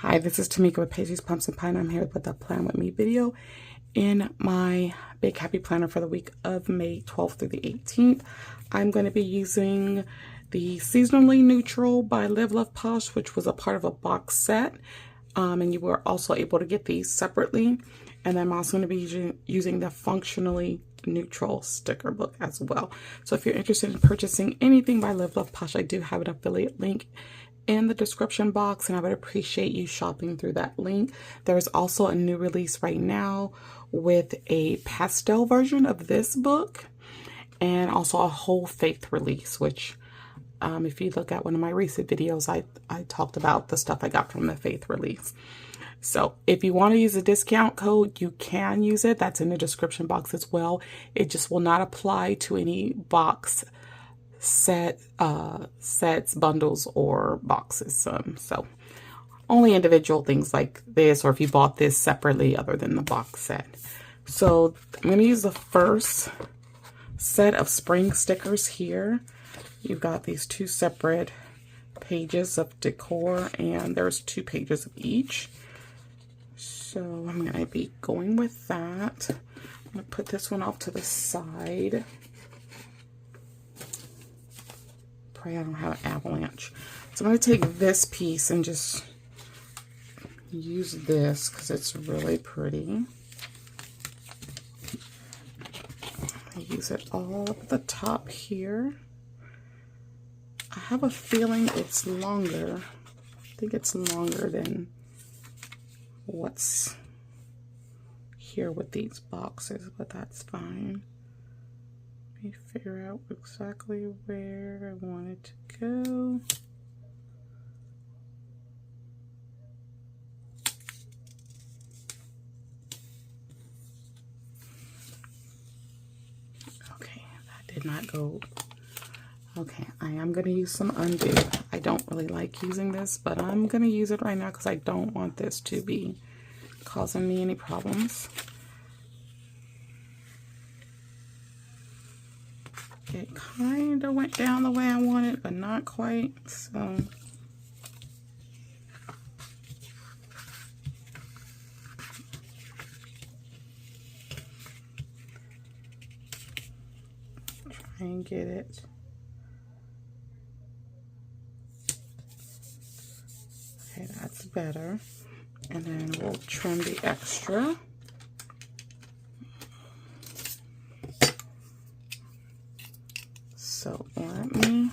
Hi, this is Tamika with Paisley's Pumps and Pine. I'm here with the Plan With Me video in my Big Happy Planner for the week of May 12th through the 18th. I'm going to be using the Seasonally Neutral by Live Love Posh, which was a part of a box set. And you were also able to get these separately. And I'm also going to be using the Functionally Neutral sticker book as well. So if you're interested in purchasing anything by Live Love Posh, I do have an affiliate link in the description box, and I would appreciate you shopping through that link. There's also a new release right now with a pastel version of this book and also a whole faith release, which if you look at one of my recent videos, I talked about the stuff I got from the faith release. So if you want to use a discount code, you can use it. That's in the description box as well. It just will not apply to any box sets, bundles, or boxes. So only individual things like this, or if you bought this separately other than the box set. So I'm going to use the first set of spring stickers here. You've got these two separate pages of decor, and there's 2 pages of each. So I'm going to be going with that. I'm going to put this one off to the side. Pray I don't have an avalanche. So I'm going to take this piece and just use this because it's really pretty. I use it all up at the top here. I have a feeling it's longer. I think it's longer than what's here with these boxes, but that's fine. Let me figure out exactly where I want it to go. Okay, that did not go. Okay, I am going to use some undo. I don't really like using this, but I'm going to use it right now because I don't want this to be causing me any problems. It kind of went down the way I wanted, but not quite. So try and get it. Okay, that's better. And then we'll trim the extra. So let me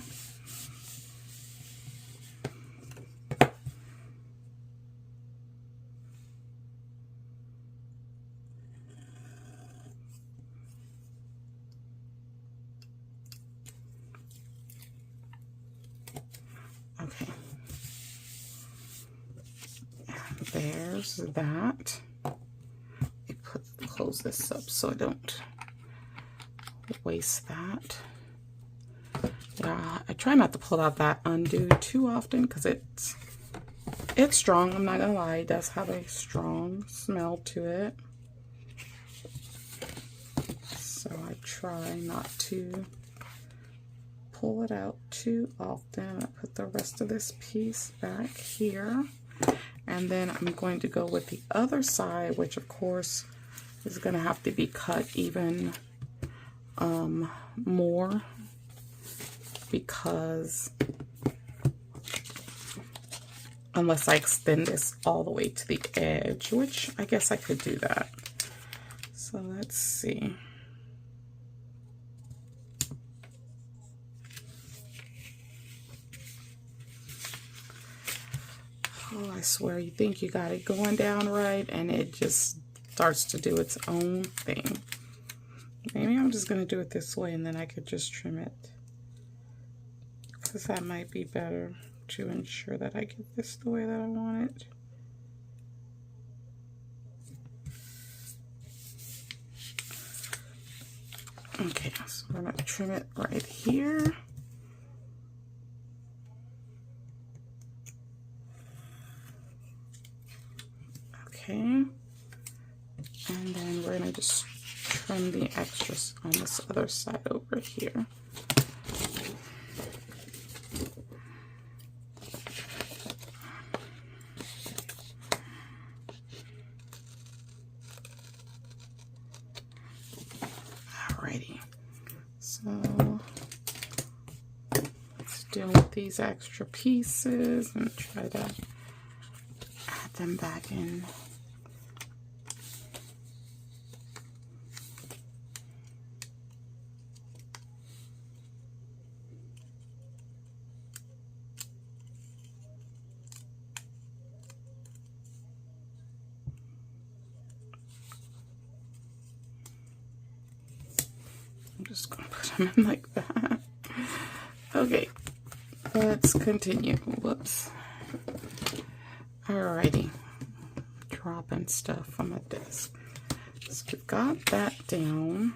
okay. And there's that. Close this up so I don't waste that. Yeah, I try not to pull out that undo too often because it's strong. I'm not gonna lie, it does have a strong smell to it. So I try not to pull it out too often. I put the rest of this piece back here, and then I'm going to go with the other side, which of course is going to have to be cut even more, because unless I extend this all the way to the edge, which I guess I could do that. So let's see. Oh, I swear, you think you got it going down right, and it just starts to do its own thing. Maybe I'm just going to do it this way, and then I could just trim it, because that might be better to ensure that I get this the way that I want it. Okay, so we're going to trim it right here. Okay, and then we're going to just trim the extras on this other side over here. deal with these extra pieces and try to add them back in. I'm just gonna put them in like that. Okay, let's continue. Whoops. Alrighty. Dropping stuff on my desk. So we've got that down.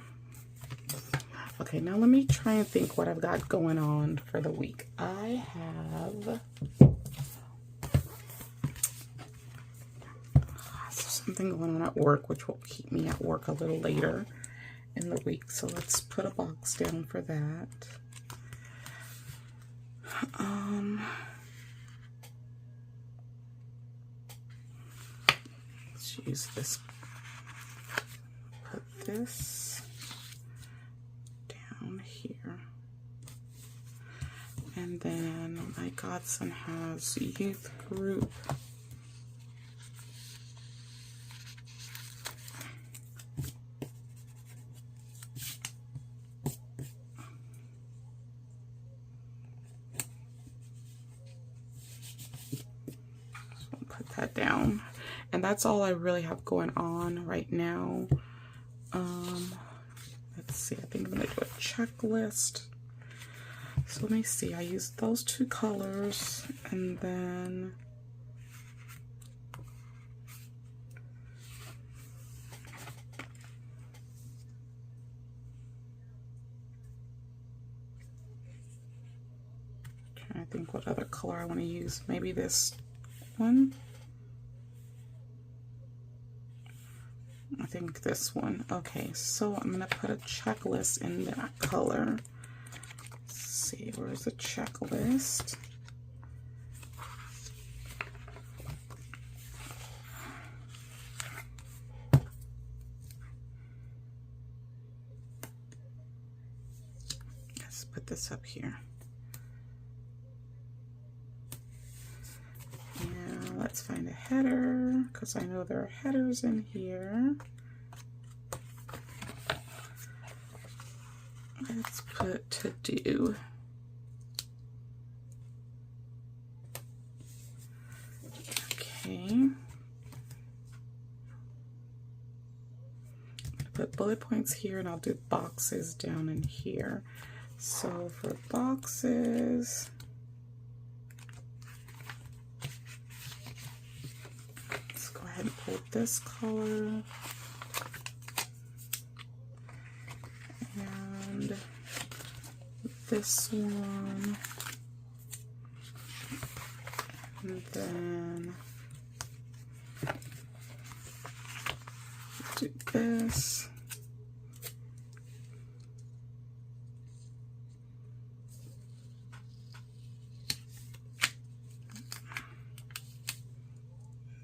Okay, now let me try and think what I've got going on for the week. I have something going on at work, which will keep me at work a little later in the week. So let's put a box down for that. Let's use this. Put this down here. And then my godson has youth group. That down, and that's all I really have going on right now. Let's see, I think I'm gonna do a checklist. So let me see, I used those two colors, and then trying to think what other color I want to use. Maybe this one. I think this one. Okay, so I'm gonna put a checklist in that color. Let's see, where's the checklist? Let's put this up here. Now let's find a header, because I know there are headers in here. Let's put to do. Okay. Put bullet points here, and I'll do boxes down in here. So for boxes, let's go ahead and pull this color. And this one, and then do this.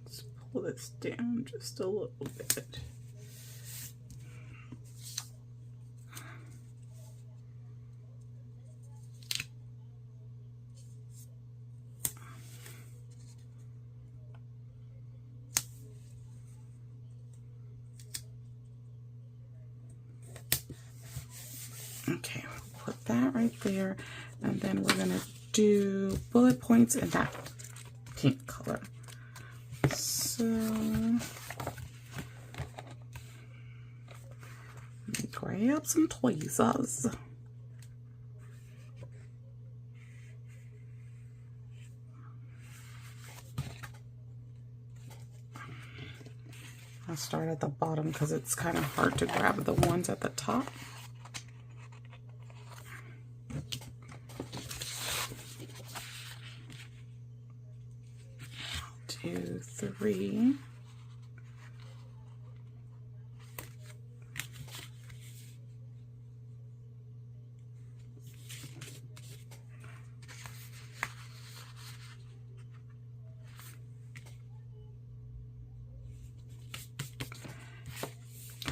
Let's pull this down just a little bit. Okay, we'll put that right there, and then we're gonna do bullet points in that pink color. So let me grab some tweezers. I'll start at the bottom because it's kind of hard to grab the ones at the top. 2, 3.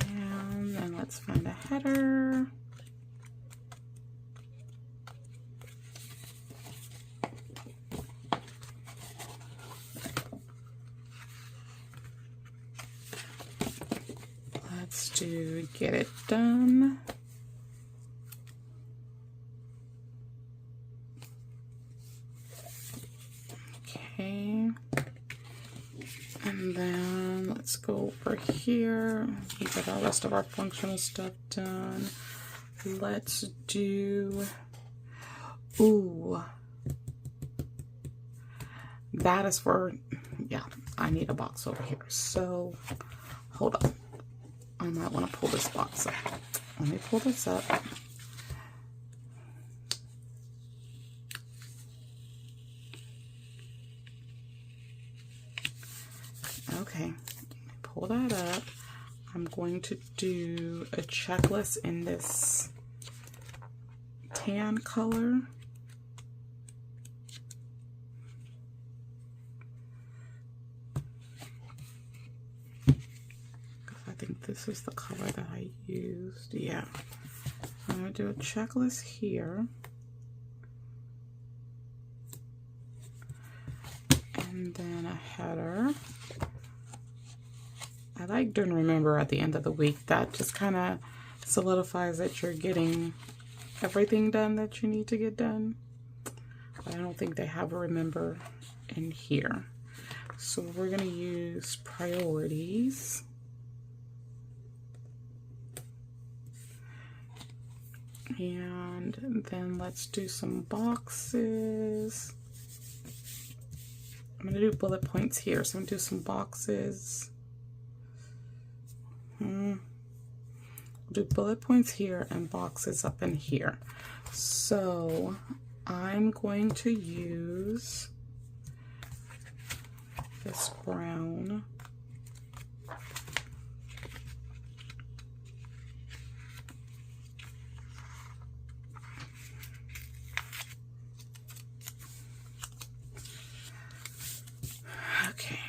And then let's find a header. do Get It Done. Okay. And then let's go over here. We get our rest of our functional stuff done. Let's do, ooh, that is for, yeah, I need a box over here. So hold on. I might want to pull this box up. Let me pull this up. Okay, pull that up. I'm going to do a checklist in this tan color. I think this is the color that I used. Yeah. I'm going to do a checklist here. And then a header. I like doing remember at the end of the week. That just kind of solidifies that you're getting everything done that you need to get done. But I don't think they have a remember in here. So we're going to use priorities. And then let's do some boxes. I'm going to do bullet points here. So I'm going to do some boxes. We'll do bullet points here and boxes up in here. So I'm going to use this brown. Okay.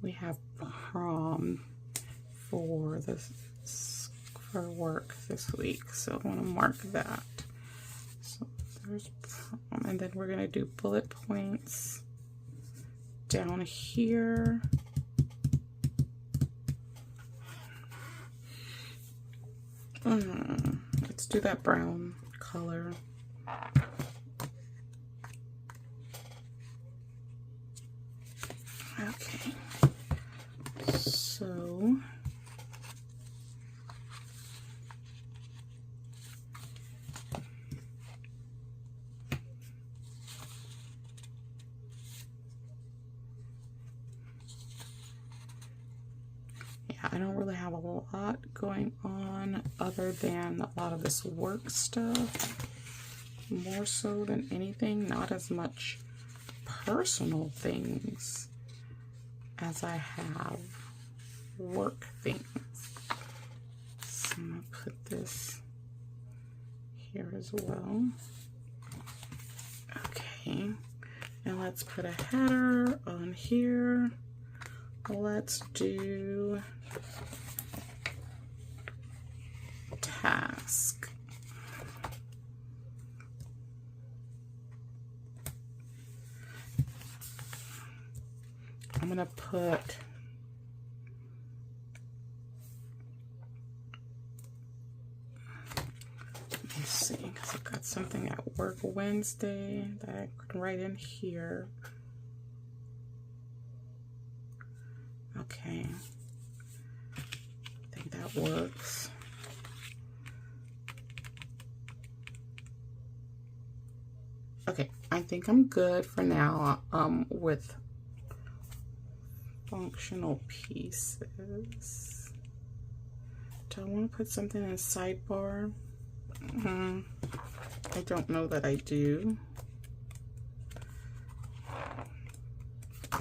We have prom for this for work this week, so I want to mark that. So there's prom, and then we're going to do bullet points down here. Let's do that brown color. Okay. So yeah, I don't really have a lot going on other than a lot of this work stuff, more so than anything, not as much personal things as I have work things. So I'm going to put this here as well. Okay, and let's put a header on here. Let's do task. I'm going to put because I've got something at work Wednesday that I can write in here. Okay, I think that works. Okay, I think I'm good for now with functional pieces. Do I want to put something in a sidebar? I don't know that I do. I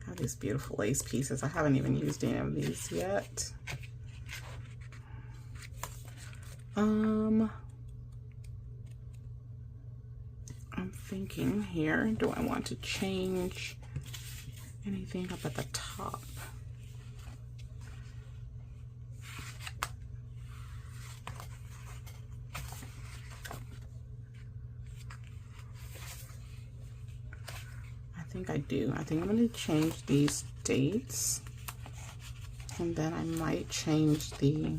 have these beautiful lace pieces. I haven't even used any of these yet. I'm thinking here, do I want to change anything up at the top? think I do. I think I'm going to change these dates. And then I might change the...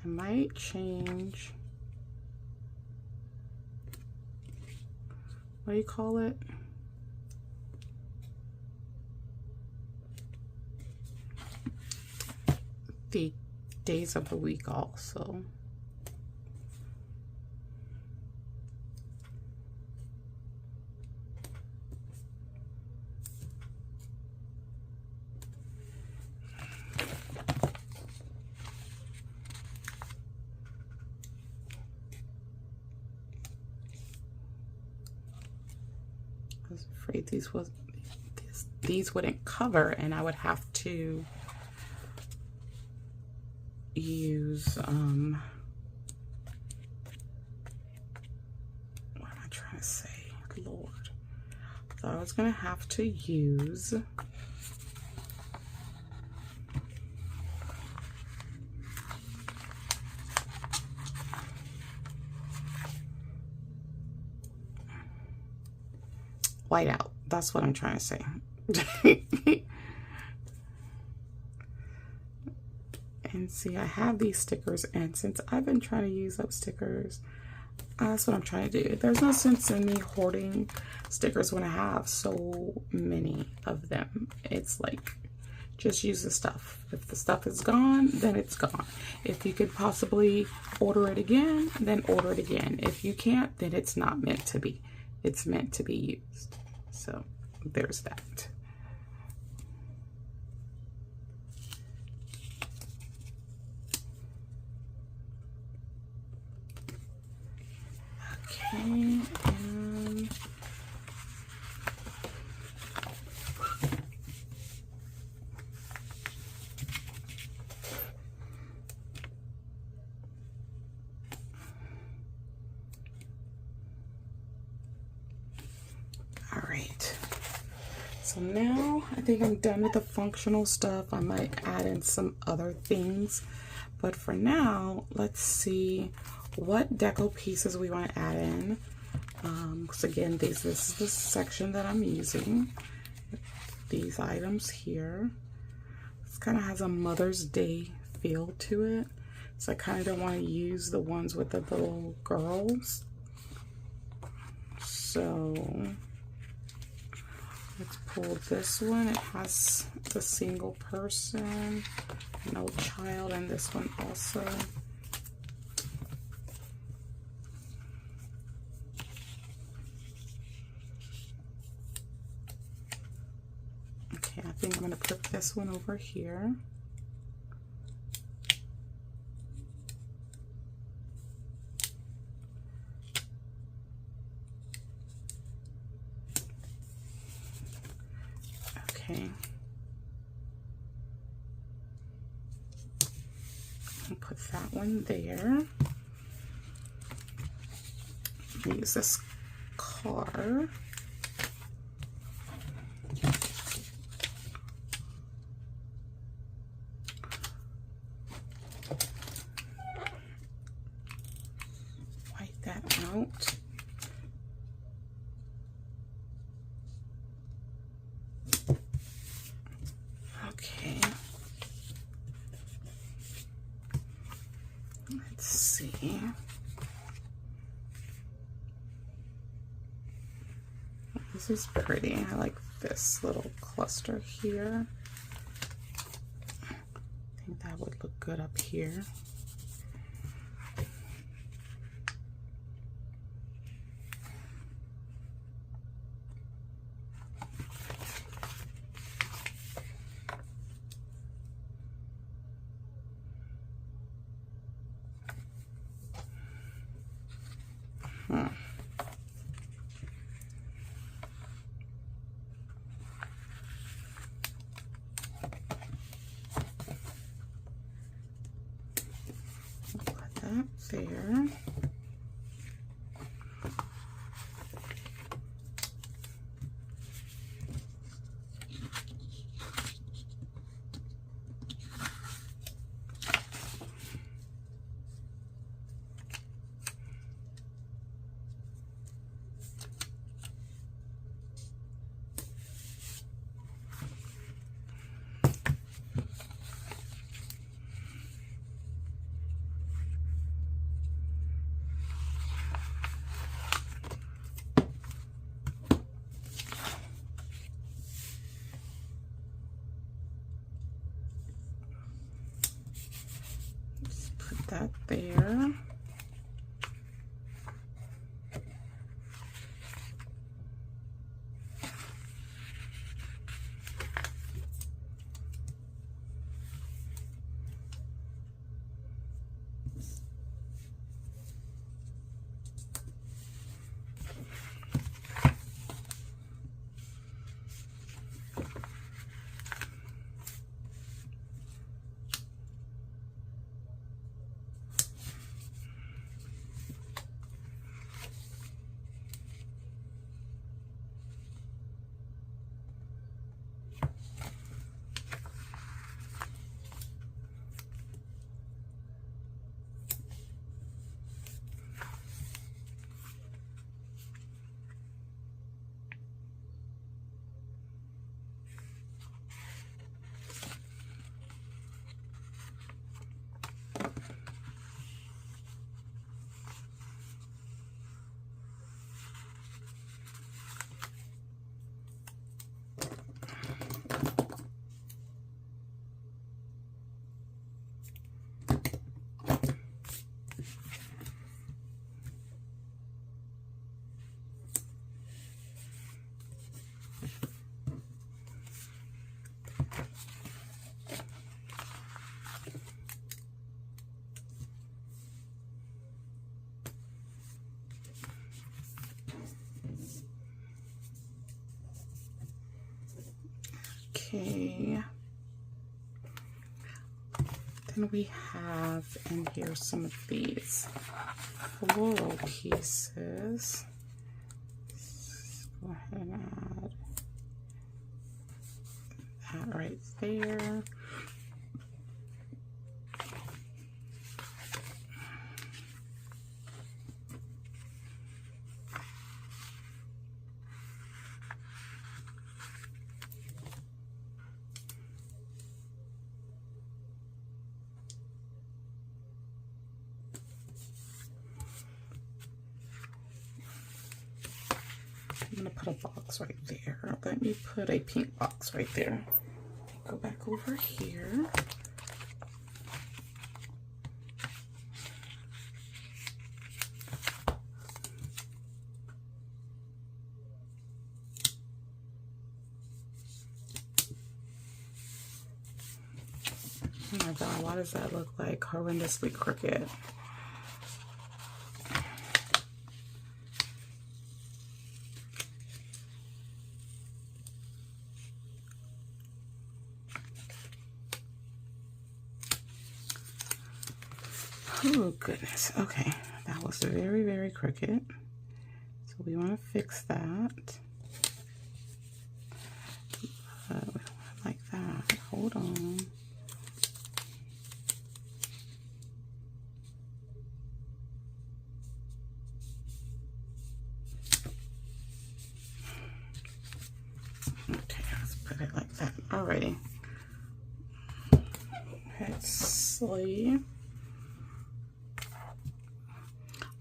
I might change... What do you call it? The days of the week also. I was afraid these wouldn't cover, and I would have to use what am I trying to say? Lord, I thought I was gonna have to use white out. That's what I'm trying to say. And see, I have these stickers, and since I've been trying to use up stickers, that's what I'm trying to do. There's no sense in me hoarding stickers when I have so many of them. It's like, just use the stuff. If the stuff is gone, then it's gone. If you could possibly order it again, then order it again. If you can't, then it's not meant to be. It's meant to be used. So there's that. Okay, and all right. So now I think I'm done with the functional stuff. I might add in some other things, but for now, let's see what deco pieces we want to add in. So again, this is the section that I'm using. These items here. This kind of has a Mother's Day feel to it. So I kind of don't want to use the ones with the little girls. So let's pull this one. It has the single person, no child, and this one also. I think I'm going to put this one over here. Okay. I'll put that one there. Use this car. Out. Okay. Let's see. This is pretty. I like this little cluster here. I think that would look good up here. Put that there. Okay. Then we have in here some of these floral pieces. Let's go ahead and add that right there. I'm gonna put a box right there. Let me put a pink box right there. Go back over here. Oh my God, why does that look like horrendously crooked? Oh goodness, okay, that was very, very crooked. So we want to fix that. We don't want it like that. Hold on. Okay, let's put it like that. Alrighty. Let's see.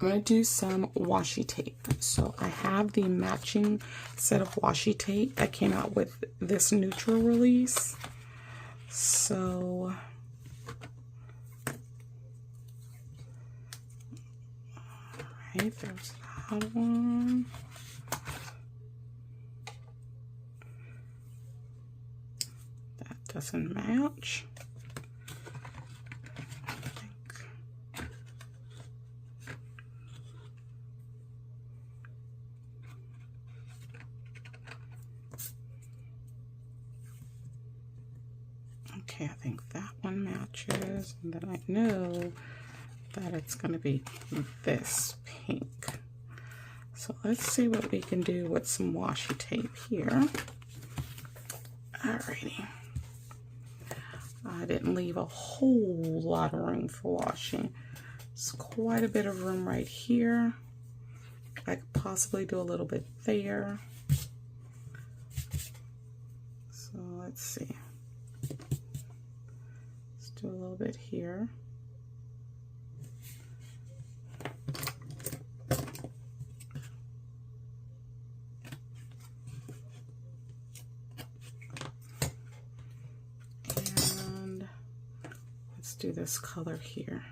I'm going to do some washi tape. So I have the matching set of washi tape that came out with this neutral release. So alright, there's that one. That doesn't match. Okay, I think that one matches, and then I know that it's going to be this pink. So let's see what we can do with some washi tape here. Alrighty. I didn't leave a whole lot of room for washing. It's quite a bit of room right here. I could possibly do a little bit there. So let's see. A little bit here. And let's do this color here.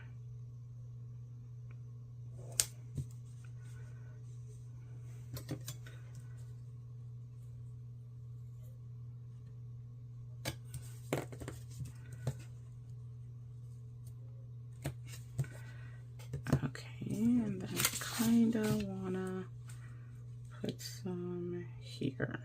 And then I kind of want to put some here.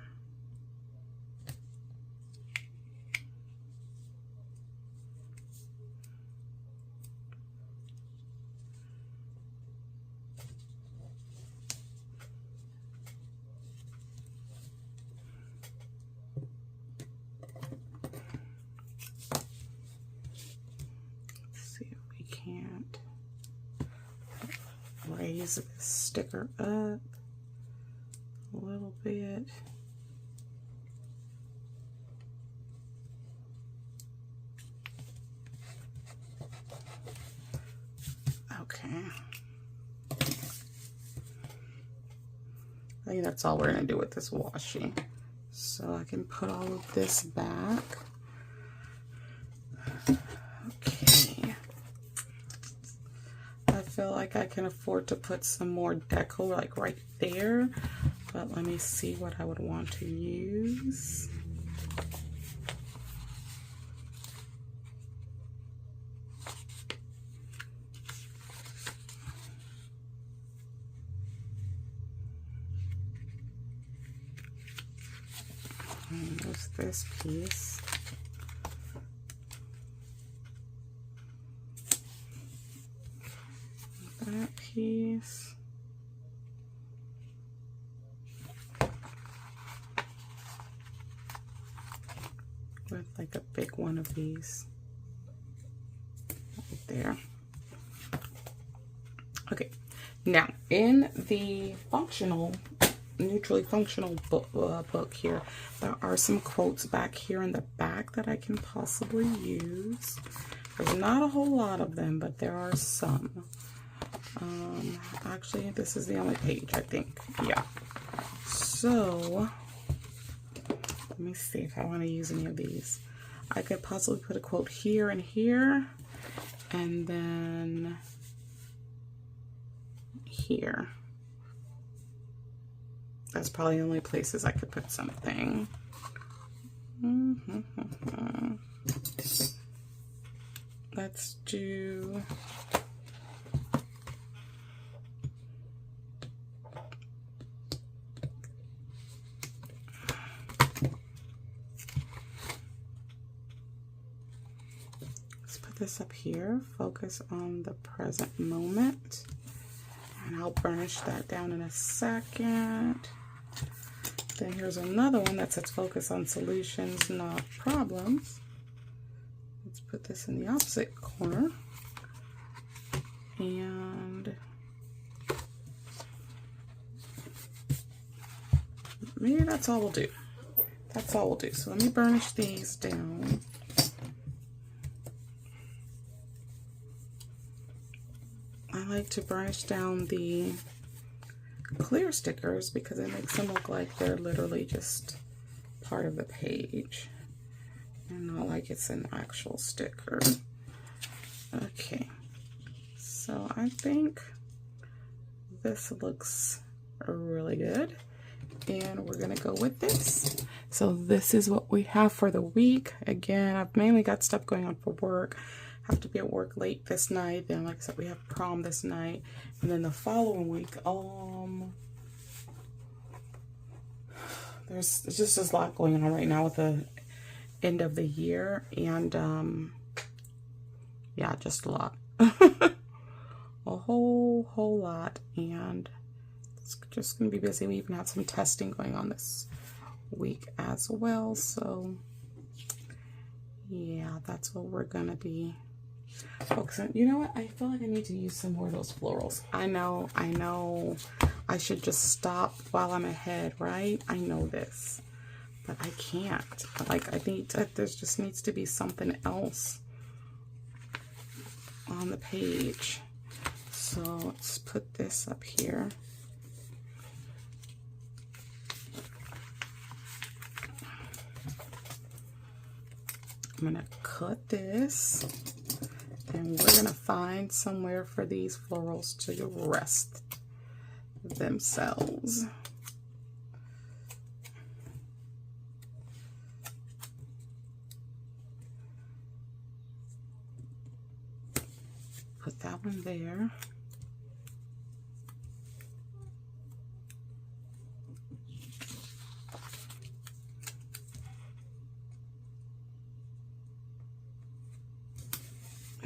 Let's see if we can't raise this sticker up a little bit. Okay. I think that's all we're going to do with this washi. So I can put all of this back. Okay. I feel like I can afford to put some more deco like right there. But let me see what I would want to use. And there's this piece. That piece. With like a big one of these right there. Okay, now in the functional, neutrally functional book here, there are some quotes back here in the back that I can possibly use. There's not a whole lot of them, but there are some. Actually, this is the only page, I think. Yeah. So let me see if I want to use any of these. I could possibly put a quote here and here, and then here. That's probably the only places I could put something. Let's do... this up here, focus on the present moment, and I'll burnish that down in a second. Then here's another one that says focus on solutions, not problems. Let's put this in the opposite corner, and maybe that's all we'll do. That's all we'll do. So let me burnish these down. I like to burnish down the clear stickers because it makes them look like they're literally just part of the page and not like it's an actual sticker. Okay, so I think this looks really good, and we're gonna go with this. So this is what we have for the week. Again, I've mainly got stuff going on for work. Have to be at work late this night. Then, like I said, we have prom this night, and then the following week, there's just a lot going on right now with the end of the year, and yeah, just a lot, a whole lot, and it's just gonna be busy. We even have some testing going on this week as well, so yeah, that's what we're gonna be focusing. You know what? I feel like I need to use some more of those florals. I know I should just stop while I'm ahead, right? I know this, but I can't. Like, I think that there just needs to be something else on the page. So let's put this up here. I'm gonna cut this, and we're gonna find somewhere for these florals to rest themselves. Put that one there.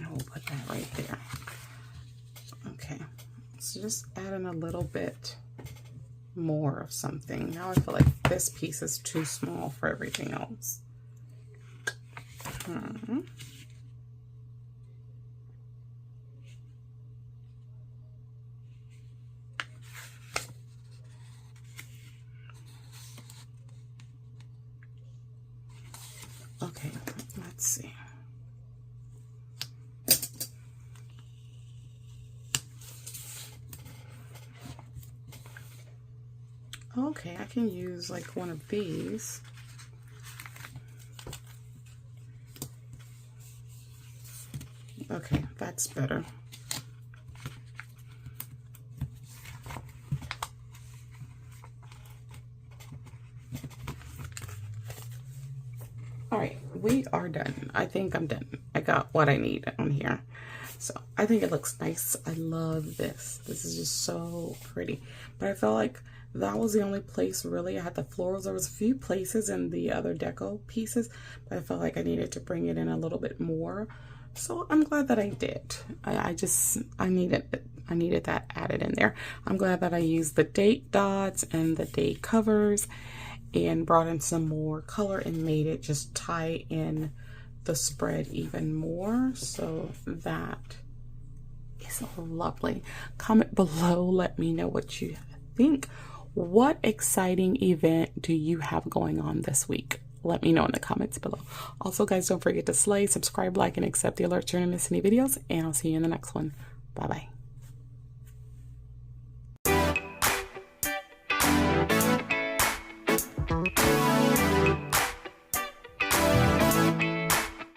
We'll put that right there. Okay, so just add in a little bit more of something. Now I feel like this piece is too small for everything else. Okay, let's see. Okay, I can use like one of these. Okay, that's better. All right, we are done. I think I'm done. I got what I need on here. So I think it looks nice. I love this. This is just so pretty. But I felt like that was the only place really. I had the florals. There was a few places in the other deco pieces, but I felt like I needed to bring it in a little bit more. So I'm glad that I did. I needed that added in there. I'm glad that I used the date dots and the date covers and brought in some more color and made it just tie in the spread even more. So that is lovely. Comment below, let me know what you think. What exciting event do you have going on this week? Let me know in the comments below. Also, guys, don't forget to slay, subscribe, like, and accept the alerts so you don't miss any videos. And I'll see you in the next one. Bye-bye.